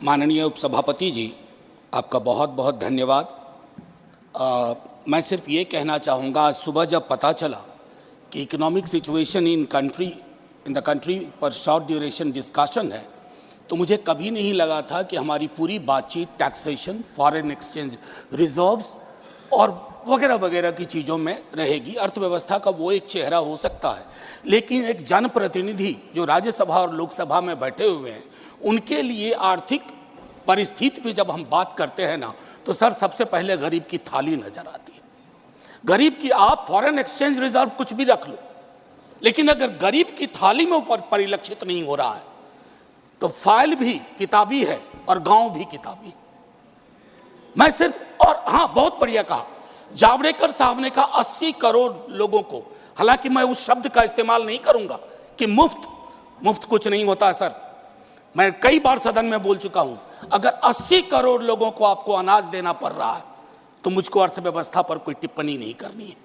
माननीय उपसभापति जी, आपका बहुत बहुत धन्यवाद। मैं सिर्फ ये कहना चाहूँगा, आज सुबह जब पता चला कि economic situation in the country पर शॉर्ट ड्यूरेशन डिस्कशन है, तो मुझे कभी नहीं लगा था कि हमारी पूरी बातचीत टैक्सेशन, फॉरेन एक्सचेंज रिजर्व्स और वगैरह वगैरह की चीज़ों में रहेगी। अर्थव्यवस्था का वो एक चेहरा हो सकता है, लेकिन एक जनप्रतिनिधि जो राज्यसभा और लोकसभा में बैठे हुए हैं, उनके लिए आर्थिक परिस्थिति पे जब हम बात करते हैं ना, तो सर सबसे पहले गरीब की थाली नजर आती है। गरीब की, आप फॉरेन एक्सचेंज रिजर्व कुछ भी रख लो, लेकिन अगर गरीब की थाली में ऊपर परिलक्षित नहीं हो रहा है, तो फाइल भी किताबी है और गांव भी किताबी। मैं सिर्फ, और हाँ, बहुत बढ़िया कहा जावड़ेकर साहब ने कहा 80 करोड़ लोगों को, हालांकि मैं उस शब्द का इस्तेमाल नहीं करूंगा कि मुफ्त कुछ नहीं होता सर। मैं कई बार सदन में बोल चुका हूं, अगर 80 करोड़ लोगों को आपको अनाज देना पड़ रहा है, तो मुझको अर्थव्यवस्था पर कोई टिप्पणी नहीं करनी है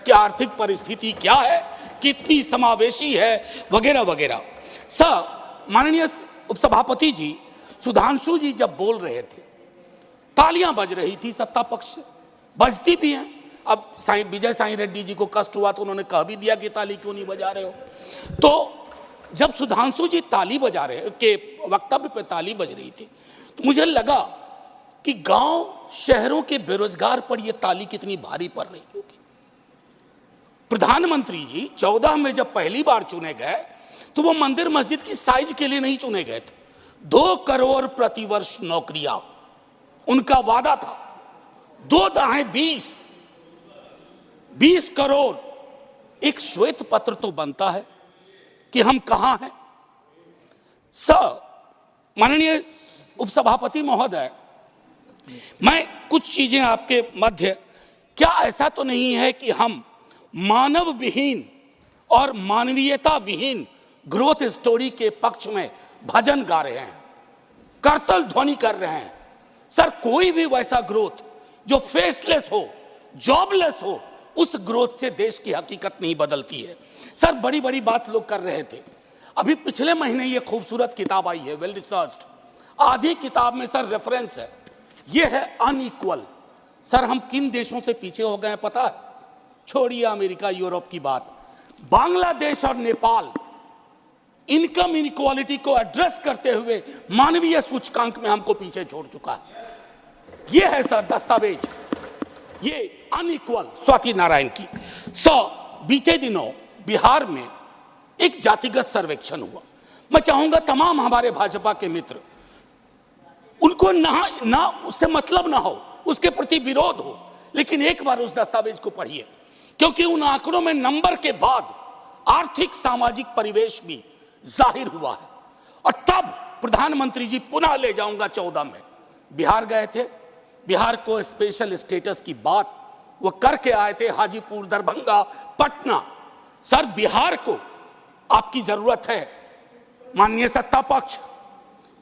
कि आर्थिक परिस्थिति क्या है, कितनी समावेशी है, वगैरह वगैरह। सर, माननीय उपसभापति जी, सुधांशु जी जब बोल रहे थे, तालियां बज रही थी सत्ता पक्ष से, बजती भी हैं। अब विजय साई रेड्डी जी को कष्ट हुआ तो उन्होंने कह भी दिया कि ताली क्यों नहीं बजा रहे हो। तो जब सुधांशु जी ताली बजा रहे के वक्तव्य पे ताली बज रही थी, तो मुझे लगा कि गांव शहरों के बेरोजगार पर यह ताली कितनी भारी पड़ रही होगी। प्रधानमंत्री जी 14 में जब पहली बार चुने गए, तो वो मंदिर मस्जिद की साइज के लिए नहीं चुने गए थे। 2 करोड़ प्रतिवर्ष नौकरियां उनका वादा था। 2 दाएं 20 करोड़। एक श्वेत पत्र तो बनता है कि हम कहां हैं। सर, माननीय उपसभापति महोदय, मैं कुछ चीजें आपके मध्य, क्या ऐसा तो नहीं है कि हम मानव विहीन और मानवीयता विहीन ग्रोथ स्टोरी के पक्ष में भजन गा रहे हैं, करतल ध्वनि कर रहे हैं? सर, कोई भी वैसा ग्रोथ जो फेसलेस हो, जॉबलेस हो, उस ग्रोथ से देश की हकीकत नहीं बदलती है। सर, बड़ी बड़ी बात लोग कर रहे थे। अभी पिछले महीने ये खूबसूरत किताब आई है, वेल रिसर्च्ड। आधी किताब में सर रेफरेंस है, ये है अनइक्वल। सर, हम किन देशों से पीछे हो गए हैं पता है? छोड़िए अमेरिका यूरोप की बात, बांग्लादेश और नेपाल इनकम इनइक्वालिटी को एड्रेस करते हुए मानवीय सूचकांक में हमको पीछे छोड़ चुका है। ये है सर दस्तावेज, ये अनइक्वल स्वाति नारायण की। बीते दिनों बिहार में एक जातिगत सर्वेक्षण हुआ। मैं चाहूंगा तमाम हमारे भाजपा के मित्र, उनको ना उससे मतलब ना हो, उसके प्रति विरोध हो, लेकिन एक बार उस दस्तावेज को पढ़िए, क्योंकि उन आंकड़ों में नंबर के बाद आर्थिक सामाजिक परिवेश भी जाहिर हुआ है। और तब प्रधानमंत्री जी, पुनः ले जाऊंगा 14 में बिहार गए थे, बिहार को स्पेशल स्टेटस की बात वो करके आए थे, हाजीपुर, दरभंगा, पटना। सर, बिहार को आपकी जरूरत है माननीय सत्ता पक्ष।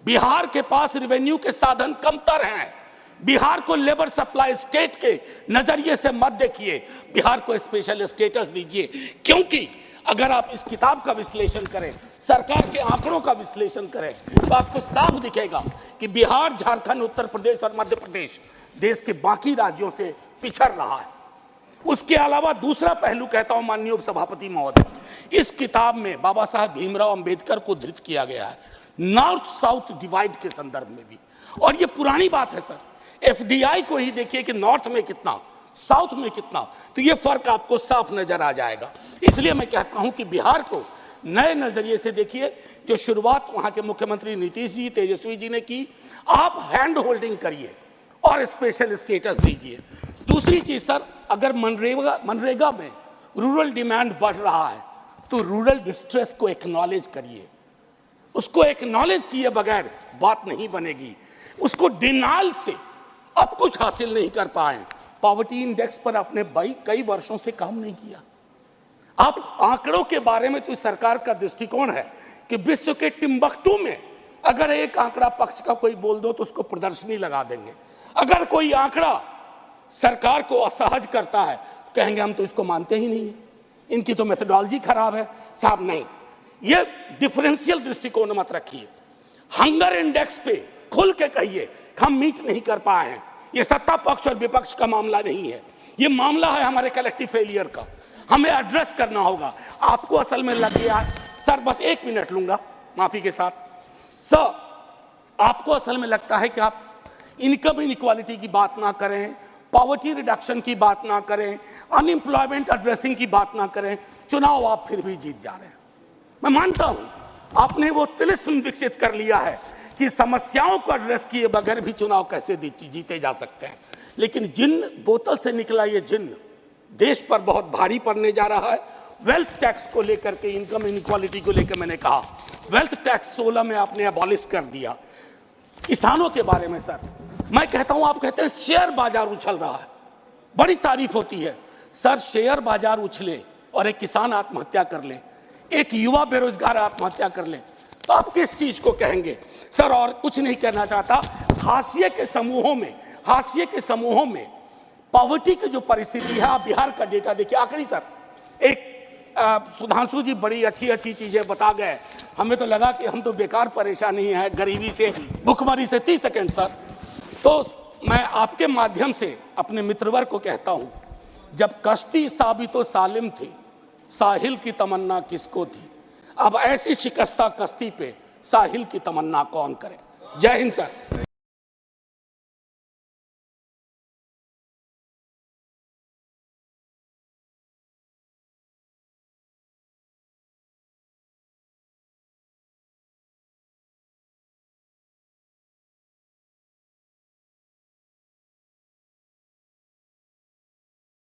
बिहार के पास रेवेन्यू के साधन कमतर हैं। बिहार को लेबर सप्लाई स्टेट के नजरिए से मत देखिए, बिहार को स्पेशल स्टेटस दीजिए। क्योंकि अगर आप इस किताब का विश्लेषण करें, सरकार के आंकड़ों का विश्लेषण करें, तो आपको साफ दिखेगा कि बिहार, झारखंड, उत्तर प्रदेश और मध्य प्रदेश देश के बाकी राज्यों से पिछड़ रहा है। उसके अलावा दूसरा पहलू कहता हूं माननीय उपसभापति महोदय, इस किताब में बाबा साहब भीमराव अंबेडकर को धृत किया गया है, नॉर्थ साउथ डिवाइड के संदर्भ में भी। और ये पुरानी बात है सर, एफडीआई को ही देखिए कि नॉर्थ में कितना, साउथ में कितना, तो ये फर्क आपको साफ नजर आ जाएगा। इसलिए मैं कहता हूं कि बिहार को नए नजरिए से देखिए। जो शुरुआत वहां के मुख्यमंत्री नीतीश जी, तेजस्वी जी ने की, आप हैंड होल्डिंग करिए और स्पेशल स्टेटस दीजिए। दूसरी चीज सर, अगर मनरेगा में रूरल डिमांड बढ़ रहा है, तो रूरल डिस्ट्रेस को एक्नॉलेज करिए। उसको एक्नॉलेज किए बगैर बात नहीं बनेगी। उसको डिनाइल से अब कुछ हासिल नहीं कर पाए। पॉवर्टी इंडेक्स पर आपने कई वर्षों से काम नहीं किया। आप आंकड़ों के बारे में, तो सरकार का दृष्टिकोण है कि विश्व के टिम्बकटू में अगर एक आंकड़ा पक्ष का कोई बोल दो तो उसको प्रदर्शनी लगा देंगे। अगर कोई आंकड़ा सरकार को असहज करता है, कहेंगे हम तो इसको मानते ही नहीं है, इनकी तो मेथोडोलॉजी खराब है। साहब नहीं, ये डिफरेंशियल दृष्टिकोण मत रखिए। हंगर इंडेक्स पे खुल के कहिए हम मीट नहीं कर पाए हैं। ये सत्ता पक्ष और विपक्ष का मामला नहीं है, ये मामला है हमारे कलेक्टिव फेलियर का। हमें एड्रेस करना होगा। आपको असल में लग गया सर, बस 1 मिनट लूंगा माफी के साथ। सर, आपको असल में लगता है कि आप इनकम इनइक्वालिटी की बात ना करें, पॉवर्टी रिडक्शन की बात ना करें, अनएम्प्लॉयमेंट एड्रेसिंग की बात ना करें, चुनाव आप फिर भी जीत जा रहे हैं। मैं मानता हूं आपने वो तिलिस्म विकसित कर लिया है कि समस्याओं को एड्रेस किए बगैर भी चुनाव कैसे जीते जा सकते हैं। लेकिन जिन बोतल से निकला ये जिन देश पर बहुत भारी पड़ने जा रहा है। वेल्थ टैक्स को लेकर के, इनकम इनइक्वालिटी को लेकर मैंने कहा वेल्थ टैक्स 16 में आपने अबॉलिश कर दिया। किसानों के बारे में सर मैं कहता हूं, आप कहते हैं शेयर बाजार उछल रहा है, बड़ी तारीफ होती है सर। शेयर बाजार उछले और एक किसान आत्महत्या कर ले, एक युवा बेरोजगार आत्महत्या कर ले, तो आप किस चीज को कहेंगे सर? और कुछ नहीं कहना चाहता। हाशिए के समूहों में पॉवर्टी की जो परिस्थिति है, आप बिहार का डेटा देखिए। आखिरी सर, एक सुधांशु जी बड़ी अच्छी चीजें बता गए, हमें तो लगा कि हम तो बेकार परेशानी है गरीबी से, भुखमरी से। 30 सेकेंड सर। तो मैं आपके माध्यम से अपने मित्रवर को कहता हूं, जब कश्ती साबितो सालिम थी, साहिल की तमन्ना किसको थी? अब ऐसी शिकस्ता कश्ती पे साहिल की तमन्ना कौन करे? जय हिंद सर।